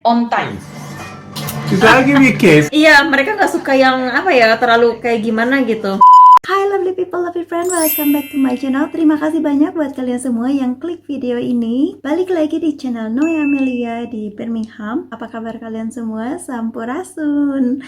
on time. Kita lagi mikir. Iya, mereka nggak suka yang apa ya, terlalu kayak gimana gitu. Hai lovely people, lovely friend, welcome back to my channel. Terima kasih banyak buat kalian semua yang klik video ini. Balik lagi di channel Noe Amelia di Birmingham. Apa kabar kalian semua? Sampurasun.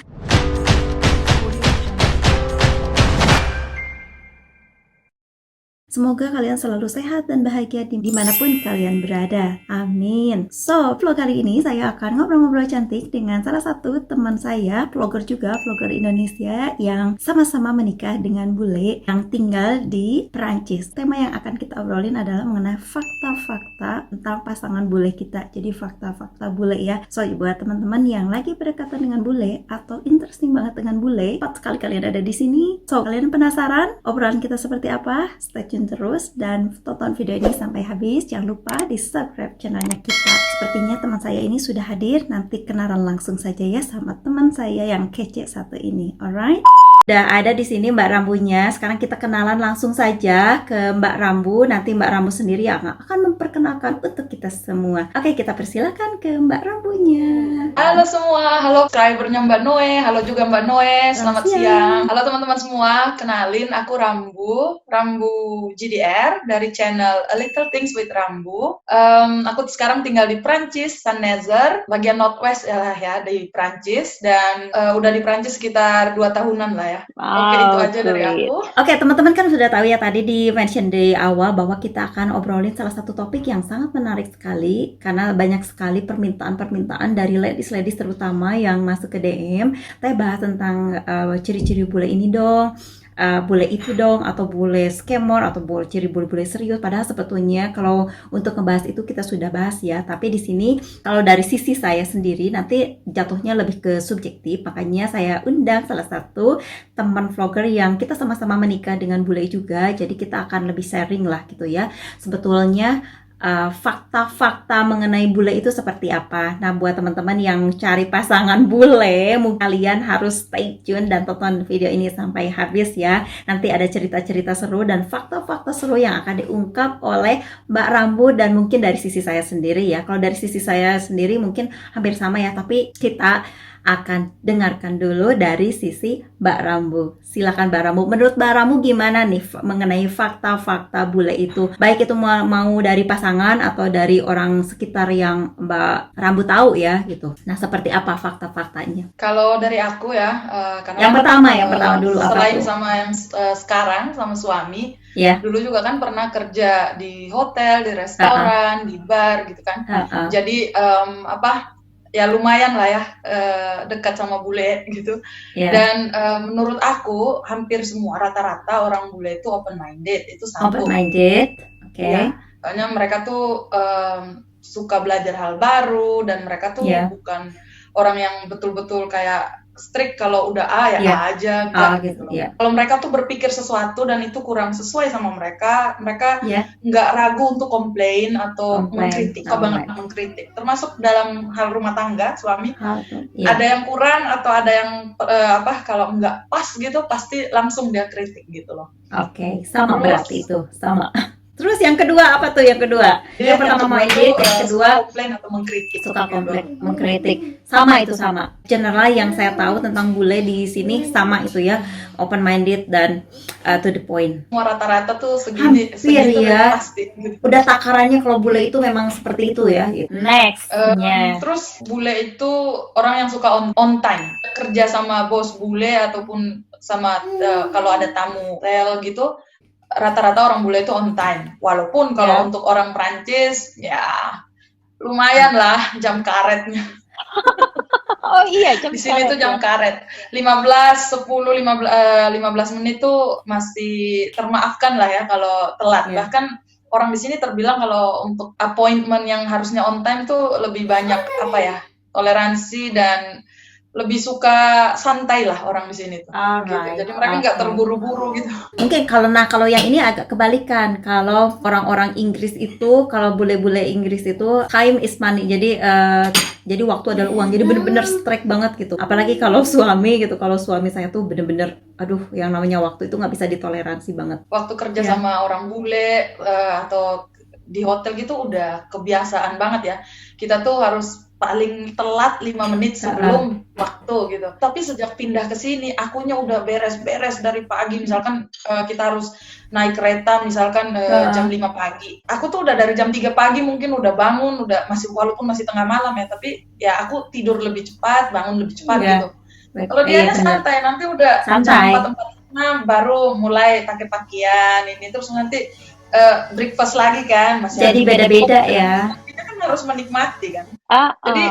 Semoga kalian selalu sehat dan bahagia dimanapun kalian berada. Amin. So, vlog kali ini saya akan ngobrol-ngobrol cantik dengan salah satu teman saya, vlogger juga, vlogger Indonesia yang sama-sama menikah dengan bule yang tinggal di Perancis. Tema yang akan kita obrolin adalah mengenai fakta-fakta tentang pasangan bule kita. Jadi fakta-fakta bule ya. So, buat teman-teman yang lagi berdekatan dengan bule atau interesting banget dengan bule, cepat sekali kalian ada di sini. So, kalian penasaran obrolan kita seperti apa? Stay tune terus dan tonton video ini sampai habis. Jangan lupa di subscribe channelnya kita. Sepertinya teman saya ini sudah hadir. Nanti kenalan langsung saja ya sama teman saya yang kece satu ini. Alright? Udah ada di sini Mbak Rambunya. Sekarang kita kenalan langsung saja ke Mbak Rambu. Nanti Mbak Rambu sendiri yang akan memperkenalkan untuk kita semua. Oke, kita persilakan ke Mbak Rambunya. Halo semua, halo subscribernya Mbak Noe, halo juga Mbak Noe, selamat siang. Halo teman-teman semua, kenalin aku Rambu GDR dari channel A Little Things with Rambu. Aku sekarang tinggal di Prancis, Saint-Nazaire, bagian Northwest ya di Prancis, dan udah di Prancis sekitar 2 tahunan lah ya. Wow, Oke, itu aja dari aku. Oke, teman-teman kan sudah tahu ya tadi di mention di awal bahwa kita akan obrolin salah satu topik yang sangat menarik sekali karena banyak sekali permintaan dari ladies terutama yang masuk ke DM. Teh bahas tentang ciri-ciri bule ini dong. Bule itu dong, atau bule scammer, atau ciri bule serius. Padahal sebetulnya kalau untuk ngebahas itu kita sudah bahas ya. Tapi di sini kalau dari sisi saya sendiri nanti jatuhnya lebih ke subjektif. Makanya saya undang salah satu teman vlogger yang kita sama-sama menikah dengan bule juga. Jadi kita akan lebih sharing lah gitu ya. Sebetulnya fakta-fakta mengenai bule itu seperti apa. Nah, buat teman-teman yang cari pasangan bule, kalian harus stay tune dan tonton video ini sampai habis ya. Nanti ada cerita-cerita seru dan fakta-fakta seru yang akan diungkap oleh Mbak Rambu dan mungkin dari sisi saya sendiri ya. Kalau dari sisi saya sendiri mungkin hampir sama ya, tapi kita akan dengarkan dulu dari sisi Mbak Rambu. Silakan Mbak Rambu. Menurut Mbak Rambu gimana nih mengenai fakta-fakta bule itu? Baik itu mau dari pasangan atau dari orang sekitar yang Mbak Rambu tahu ya gitu. Nah, seperti apa fakta-faktanya? Kalau dari aku ya, karena Yang pertama dulu apa selain tuh? sama yang sekarang sama suami, Ya. dulu juga kan pernah kerja di hotel, di restoran, di bar gitu kan. Jadi ya lumayan lah ya dekat sama bule gitu. Yeah. Dan menurut aku hampir semua rata-rata orang bule itu open minded, itu satu. Open minded. Oke. Ya, soalnya mereka tuh suka belajar hal baru dan mereka tuh bukan orang yang betul-betul kayak strict kalau udah A ya A aja gitu loh. Kalau mereka tuh berpikir sesuatu dan itu kurang sesuai sama mereka nggak ragu untuk komplain atau mengkritik, banget mengkritik. Termasuk dalam hal rumah tangga suami, ada yang kurang atau ada yang kalau nggak pas gitu pasti langsung dia kritik gitu loh. Oke, sama berarti itu sama. Terus yang kedua apa tuh yang kedua? Yang pertama minded, yang kedua komplain atau mengkritik. Suka komplain, mengkritik. Sama itu sama. General yang saya tahu tentang bule di sini sama itu ya, open minded dan to the point. Semua rata-rata tuh segini ya. pasti. Gitu. Udah takarannya kalau bule itu memang seperti itu ya. Gitu. Next. Terus bule itu orang yang suka on time. Kerja sama bos bule ataupun sama kalau ada tamu hotel gitu. Rata-rata orang bule itu on time. Walaupun kalau untuk orang Prancis ya lumayan lah jam karetnya. Oh iya, jam di sini tuh jam karet. 15 menit tuh masih termaafkan lah ya kalau telat. Bahkan orang di sini terbilang kalau untuk appointment yang harusnya on time tuh lebih banyak toleransi dan lebih suka santai lah orang di sini tuh. Gitu. Jadi mereka nggak terburu-buru gitu. Mungkin kalau yang ini agak kebalikan. Kalau orang-orang Inggris itu, kalau bule-bule Inggris itu time is money. Jadi waktu adalah uang. Jadi bener-bener strike banget gitu. Apalagi kalau suami gitu. Kalau suami saya tuh bener-bener, aduh, yang namanya waktu itu nggak bisa ditoleransi banget. Waktu kerja sama orang bule atau di hotel gitu udah kebiasaan banget ya. Kita tuh harus paling telat 5 menit sebelum waktu gitu. Tapi sejak pindah ke sini, akunya udah beres-beres dari pagi. Misalkan kita harus naik kereta misalkan jam 5 pagi. Aku tuh udah dari jam 3 pagi mungkin udah bangun, udah walaupun masih tengah malam ya, tapi ya aku tidur lebih cepat, bangun lebih cepat gitu. Kalau dia santai, nanti udah jam 4 baru mulai pakai pakaian ini, terus nanti breakfast lagi kan, masih jadi beda-beda ya. Kita kan harus menikmati kan. Jadi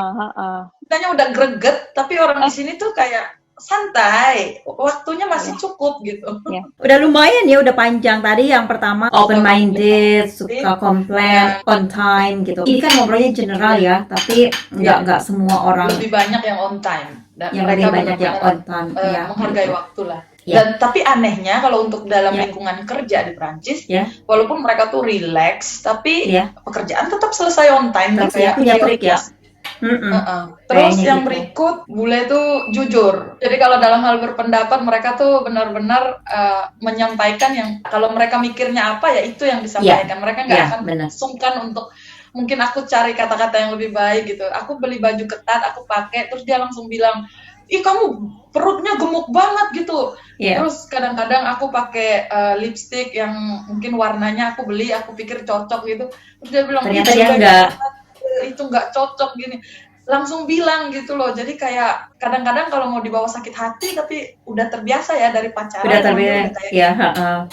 kitanya udah greget, tapi orang di sini tuh kayak santai, waktunya masih cukup gitu. Udah lumayan ya, udah panjang. Tadi yang pertama open minded, suka komplain, on time gitu. Ini kan ngobrolnya general ya, tapi nggak semua orang. Lebih banyak yang on time. Dan yang mereka lebih banyak yang on time, menghargai waktu lah. Dan tapi anehnya kalau untuk dalam lingkungan kerja di Prancis, walaupun mereka tuh relax, tapi pekerjaan tetap selesai on time. Kayak punya trik ya. Terus yang berikut, bule tuh jujur. Jadi kalau dalam hal berpendapat, mereka tuh benar-benar menyampaikan yang kalau mereka mikirnya apa ya itu yang disampaikan. Mereka nggak akan sungkan untuk mungkin aku cari kata-kata yang lebih baik gitu. Aku beli baju ketat, aku pakai, terus dia langsung bilang, ih kamu perutnya gemuk banget gitu. Terus kadang-kadang aku pakai lipstick yang mungkin warnanya aku beli, aku pikir cocok gitu. Terus dia bilang, ternyata dia enggak. Itu nggak cocok gini. Langsung bilang gitu loh. Jadi kayak kadang-kadang kalau mau dibawa sakit hati, tapi udah terbiasa ya dari pacaran. Udah terbiasa ya.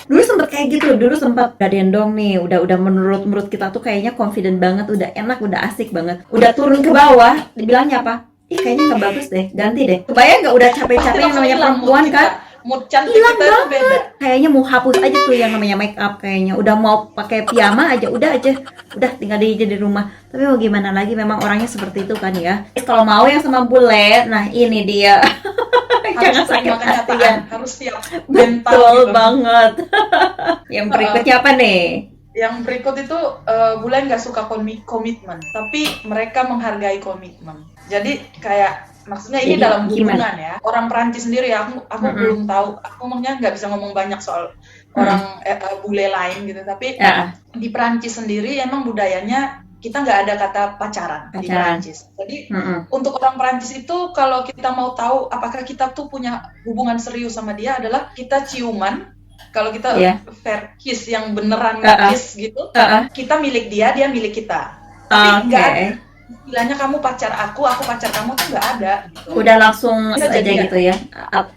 Dulu sempet kayak gitu, dulu sempat gadendong nih. Udah menurut kita tuh kayaknya confident banget, udah enak, udah asik banget. Udah turun ke bawah, dibilangnya apa? Ih kayaknya nggak bagus deh, ganti deh. Kebayang nggak udah capek-capek yang namanya perempuan kan? Mood cantik kita tuh beda. Kayaknya mau hapus aja tuh yang namanya make up kayaknya. Udah mau pakai piyama aja, udah tinggal di rumah. Tapi mau gimana lagi, memang orangnya seperti itu kan ya. Kalau mau yang sama bule, nah ini dia. Jangan sakit hati ya. Harus siap. Betul banget. Yang berikutnya apa nih? Yang berikut itu bule nggak suka komitmen, tapi mereka menghargai komitmen. Jadi kayak maksudnya ini dalam hubungan ya. Orang Perancis sendiri ya, aku belum tahu. Aku maksudnya nggak bisa ngomong banyak soal orang bule lain gitu. Tapi di Perancis sendiri emang budayanya kita nggak ada kata pacaran di Perancis. Jadi untuk orang Perancis itu kalau kita mau tahu apakah kita tuh punya hubungan serius sama dia adalah kita ciuman. Kalau kita fair kiss yang beneran kiss gitu, kita milik dia, dia milik kita. Tapi nggak ada istilahnya kamu pacar aku pacar kamu tuh nggak ada. Gitu. Udah langsung aja gitu ya,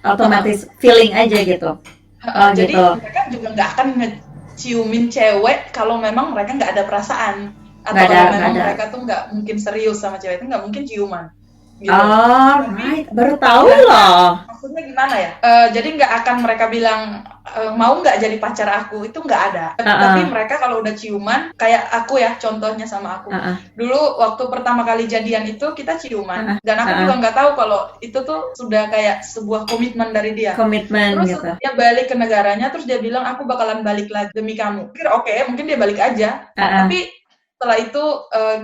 otomatis feeling aja gitu. Jadi mereka juga nggak akan ngeciumin cewek kalau memang mereka nggak ada perasaan atau kalau memang mereka tuh nggak mungkin serius sama cewek itu, nggak mungkin ciuman. Gitu. Right. Baru tahu loh. Maksudnya gimana ya? Jadi nggak akan mereka bilang mau nggak jadi pacar aku, itu nggak ada. Tapi mereka kalau udah ciuman, kayak aku ya contohnya sama aku. Dulu waktu pertama kali jadian itu kita ciuman, dan aku juga nggak tahu kalau itu tuh sudah kayak sebuah komitmen dari dia. Komitmen terus gitu. Dia balik ke negaranya, terus dia bilang aku bakalan balik lagi demi kamu. Pikir oke, mungkin dia balik aja. Tapi setelah itu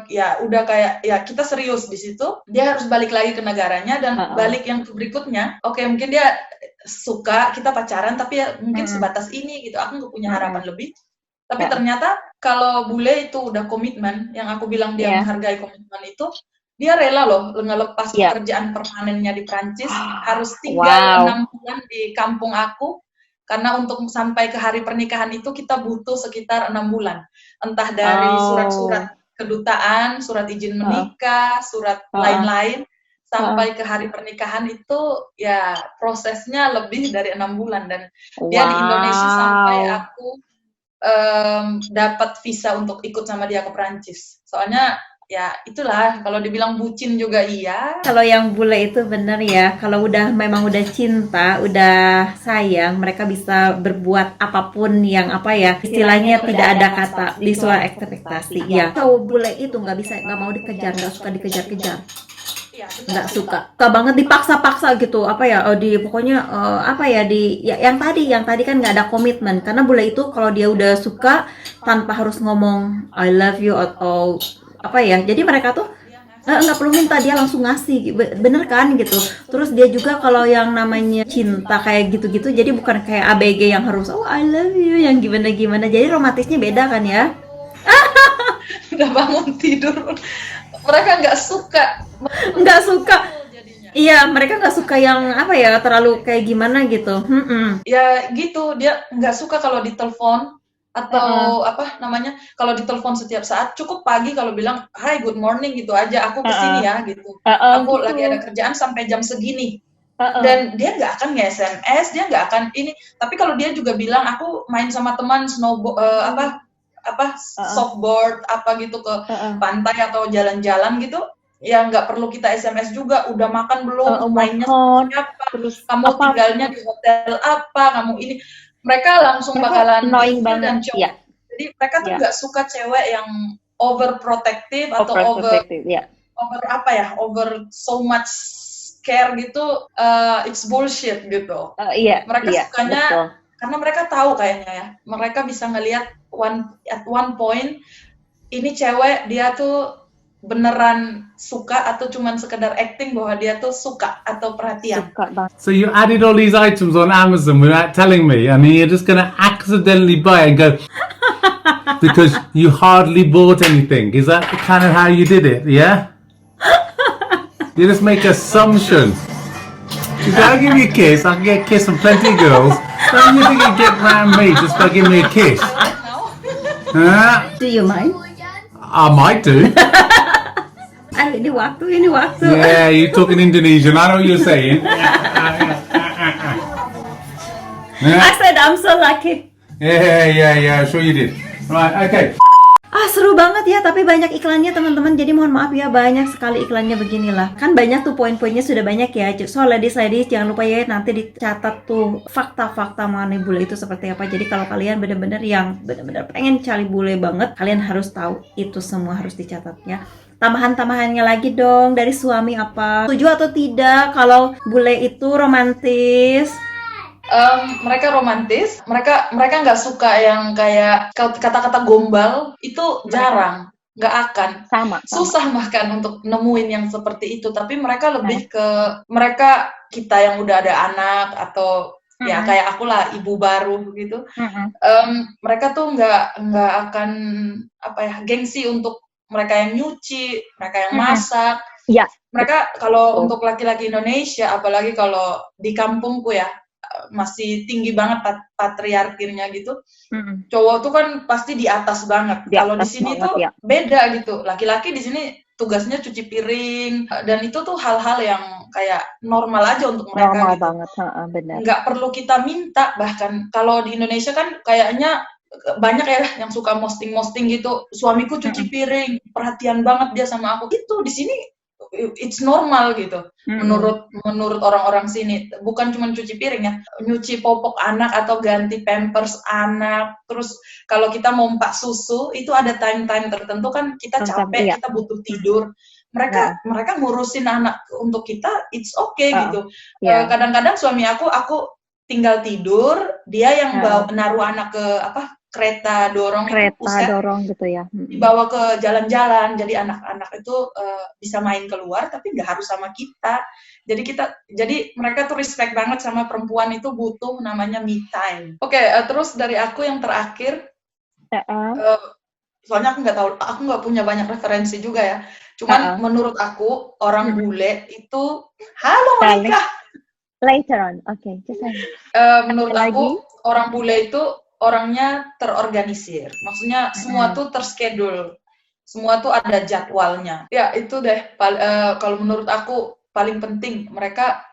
ya udah kayak ya kita serius di situ, dia harus balik lagi ke negaranya dan balik yang berikutnya. Oke, mungkin dia suka kita pacaran tapi ya mungkin sebatas ini gitu. Aku nggak punya harapan lebih. Tapi ternyata kalau bule itu udah komitmen, yang aku bilang dia menghargai komitmen itu, dia rela loh ngelepas pekerjaan permanennya di Prancis, harus tinggal 6 bulan di kampung aku. Karena untuk sampai ke hari pernikahan itu kita butuh sekitar 6 bulan. Entah dari surat-surat kedutaan, surat izin menikah, surat lain-lain, sampai ke hari pernikahan itu ya prosesnya lebih dari 6 bulan. Dan dia di Indonesia sampai aku dapat visa untuk ikut sama dia ke Perancis. Soalnya ya itulah, kalau dibilang bucin juga iya. Kalau yang bule itu bener ya, kalau memang udah cinta, udah sayang, mereka bisa berbuat apapun yang apa ya, istilahnya tidak ada kata di luar ekspektasi ya. Kalau bule itu nggak mau dikejar, nggak suka dikejar-kejar, nggak suka banget dipaksa-paksa gitu, apa ya, pokoknya apa ya, yang tadi kan nggak ada komitmen. Karena bule itu kalau dia udah suka tanpa harus ngomong I love you atau apa ya, jadi mereka tuh nggak perlu minta, dia langsung ngasih, bener kan gitu. Terus dia juga kalau yang namanya cinta kayak gitu-gitu, jadi bukan kayak ABG yang harus I love you yang gimana-gimana, jadi romantisnya beda kan ya. Udah bangun tidur, mereka nggak suka. jadinya. Iya, mereka nggak suka yang apa ya, terlalu kayak gimana gitu. Ya gitu, dia nggak suka kalau ditelepon Heeh. atau apa namanya, kalau ditelepon setiap saat. Cukup pagi kalau bilang hi good morning gitu aja, aku Heeh. kesini ya gitu, Heeh, aku gitu. lagi ada kerjaan sampai jam segini. Heeh. Dan dia nggak akan nge-SMS, dia nggak akan ini. Tapi kalau dia juga bilang aku main sama teman snowboard, apa Heeh. softboard apa gitu ke Heeh. pantai atau jalan-jalan gitu, ya nggak perlu kita SMS juga. Udah makan belum? Heeh, Mainnya mohon. sama siapa? Terus Kamu apa? tinggalnya di hotel apa? Kamu ini. Mereka langsung Mereka bakalan annoying ilfil banget. dan Ya, cowok. Jadi mereka tuh ya. nggak suka cewek yang overprotective atau Overprotective, ya. over apa ya, over so much care gitu. It's bullshit gitu. Iya, Mereka iya, sukanya betul. karena mereka tahu kayaknya ya, mereka bisa ngelihat at one point ini cewek dia tuh beneran suka atau cuman sekedar acting bahwa dia tuh suka atau perhatian. Suka banget. So you added all these items on Amazon without telling me, and then you're just gonna accidentally buy it and go because you hardly bought anything. Is that kind of how you did it? Yeah. You just make assumptions. You gotta give me a kiss. I can get kissed from plenty of girls. Don't you think you get round me just by giving me a kiss? No? Huh? Do you mind? I might do. Ini waktu. Yeah, you're talking Indonesian. I know what you're saying. I said I'm so lucky. Yeah. Sure you did. Right. Okay. Seru banget ya, tapi banyak iklannya teman-teman. Jadi mohon maaf ya, banyak sekali iklannya beginilah. Kan banyak tuh poin-poinnya sudah banyak ya. So ladies jangan lupa ya nanti dicatat tuh fakta-fakta mengenai bule itu seperti apa. Jadi kalau kalian benar-benar yang benar-benar pengen cari bule banget, kalian harus tahu itu semua harus dicatat ya. Tambahan-tambahannya lagi dong dari suami apa? Setuju atau tidak kalau bule itu romantis? Mereka romantis, mereka nggak suka yang kayak kata-kata gombal, itu jarang, nggak akan. Sama. Susah bahkan untuk nemuin yang seperti itu, tapi mereka lebih ke kita yang udah ada anak atau ya kayak aku lah, ibu baru gitu. Mereka tuh nggak akan apa ya, gengsi untuk mereka yang nyuci, mereka yang masak. Ya. Mereka kalau untuk laki-laki Indonesia, apalagi kalau di kampungku ya, masih tinggi banget patriarkinya gitu. Cowok tuh kan pasti di atas banget. Kalau di sini tuh beda gitu. Laki-laki di sini tugasnya cuci piring, dan itu tuh hal-hal yang kayak normal aja untuk mereka. Normal gitu. Banget, benar. Nggak perlu kita minta. Bahkan kalau di Indonesia kan kayaknya banyak ya yang suka posting gitu. Suamiku cuci piring, perhatian banget dia sama aku. Itu di sini it's normal gitu. Menurut orang-orang sini, bukan cuma cuci piring ya, nyuci popok anak atau ganti pampers anak. Terus kalau kita mau mompak susu itu ada time tertentu kan, kita capek, kita butuh tidur. Mereka ngurusin anak untuk kita, it's okay gitu. Kadang-kadang suami aku tinggal tidur, dia yang naruh anak ke kereta dorong gitu ya, dibawa ke jalan-jalan, jadi anak-anak itu bisa main keluar tapi nggak harus sama kita. Jadi mereka tuh respect banget sama perempuan, itu butuh namanya me time. Oke, terus dari aku yang terakhir, soalnya aku nggak punya banyak referensi juga ya, cuman menurut aku orang bule itu, halo Monica. Later on, just menurut aku orang bule itu orangnya terorganisir, maksudnya semua tuh terschedule, semua tuh ada jadwalnya. Ya itu deh, kalau menurut aku paling penting, mereka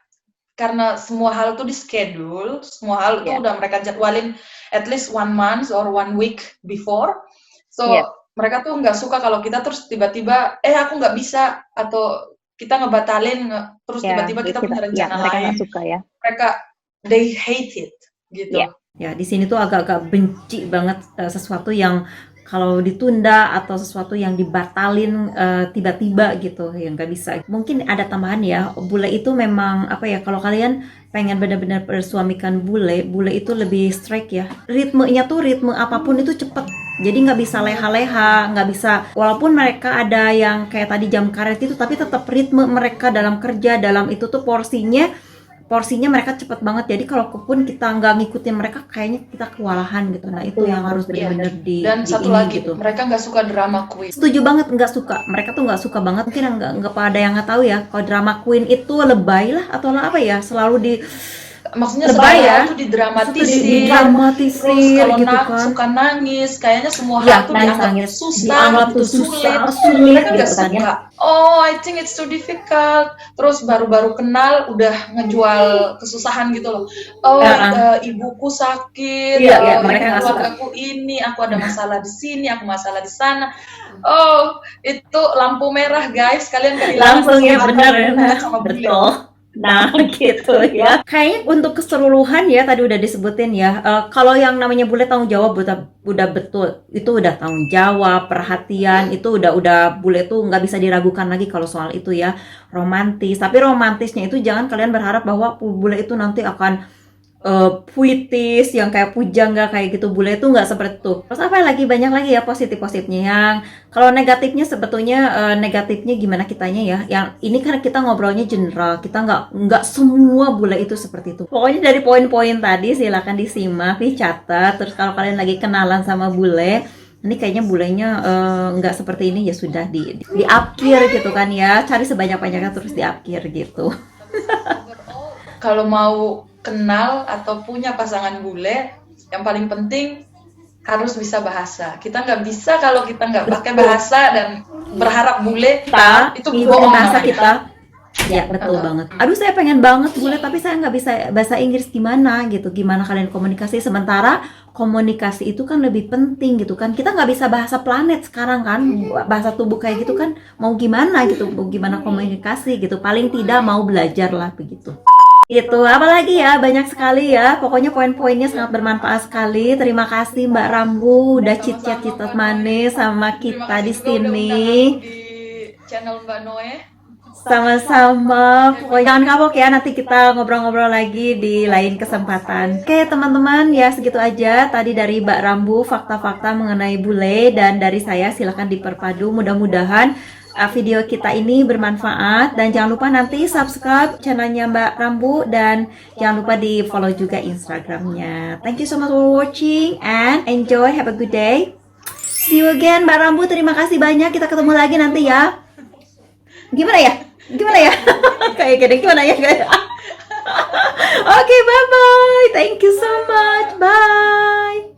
karena semua hal tuh di schedule, semua hal tuh udah mereka jadwalin at least 1 month or 1 week before. So mereka tuh nggak suka kalau kita terus tiba-tiba aku nggak bisa, atau kita ngebatalin terus tiba-tiba kita punya rencana mereka lain. Nggak suka ya. Mereka they hate it gitu. Ya, di sini tuh agak-agak benci banget sesuatu yang kalau ditunda atau sesuatu yang dibatalin tiba-tiba gitu, yang nggak bisa. Mungkin ada tambahan ya, bule itu memang apa ya, kalau kalian pengen benar-benar bersuamikan bule itu lebih strike ya. Ritmenya tuh ritme apapun itu cepet. Jadi nggak bisa leha-leha, nggak bisa, walaupun mereka ada yang kayak tadi jam karet itu, tapi tetap ritme mereka dalam kerja, dalam itu tuh porsinya porsinya mereka cepet banget. Jadi kalau pun kita nggak ngikutin mereka, kayaknya kita kewalahan gitu. Nah itu yang harus benar-benar dan satu lagi gitu. Mereka nggak suka drama queen. Setuju banget, nggak suka. Mereka tuh nggak suka banget. Mungkin nggak pada yang nggak tahu ya. Kalau drama queen itu lebay lah atau apa ya, selalu di maksudnya lebay itu didramatisir, terus kalau gitu kan. Suka nangis, kayaknya semua hal tuh dianggap susah, sulit, mereka nggak suka. Oh, I think it's too difficult. Terus baru-baru kenal udah ngejual kesusahan gitu loh. Oh, ibuku sakit, mereka keluargaku ini, aku ada masalah di sini, aku masalah di sana. Oh, itu lampu merah guys, kalian langsung ya benar sama betul. Nah gitu ya. Kayaknya untuk keseluruhan ya tadi udah disebutin ya. Kalau yang namanya bule tanggung jawab udah betul. Itu udah tanggung jawab, perhatian itu udah bule tuh nggak bisa diragukan lagi kalau soal itu ya. Romantis. Tapi romantisnya itu jangan kalian berharap bahwa bule itu nanti akan puitis yang kayak pujangga kayak gitu. Bule itu nggak seperti itu. Terus apa lagi, banyak lagi ya positifnya. Yang kalau negatifnya sebetulnya negatifnya gimana kitanya ya, yang ini kan kita ngobrolnya general, kita nggak semua bule itu seperti itu. Pokoknya dari poin-poin tadi silakan disimak, dicatat. Terus kalau kalian lagi kenalan sama bule, ini kayaknya bulenya nggak seperti ini, ya sudah diapkir gitu kan ya, cari sebanyak-banyaknya terus diapkir gitu. Kalau mau kenal atau punya pasangan bule, yang paling penting harus bisa bahasa. Kita nggak bisa kalau kita nggak pakai bahasa dan berharap bule itu bohong bahasa kita. Ya betul banget. Aduh saya pengen banget bule tapi saya nggak bisa bahasa Inggris, gimana gitu. Gimana kalian komunikasi, sementara komunikasi itu kan lebih penting gitu kan. Kita nggak bisa bahasa planet sekarang kan, bahasa tubuh kayak gitu kan. Mau gimana gitu, mau gimana komunikasi gitu. Paling tidak mau belajar lah begitu. Itu apalagi ya, banyak sekali ya, pokoknya poin-poinnya sangat bermanfaat sekali. Terima kasih Mbak Rambu udah chit-chat manis sama kita di sini di channel Mbak Noe. Sama-sama, pokoknya jangan kapok ya, nanti kita ngobrol-ngobrol lagi di lain kesempatan. Oke teman-teman, ya segitu aja tadi dari Mbak Rambu fakta-fakta mengenai bule, dan dari saya silakan diperpadu. Mudah-mudahan video kita ini bermanfaat, dan jangan lupa nanti subscribe channelnya Mbak Rambu, dan jangan lupa di follow juga Instagramnya. Thank you so much for watching and enjoy, have a good day. See you again Mbak Rambu, terima kasih banyak, kita ketemu lagi nanti ya. Gimana ya? Kayak gini gimana ya? Oke, bye bye, thank you so much, bye.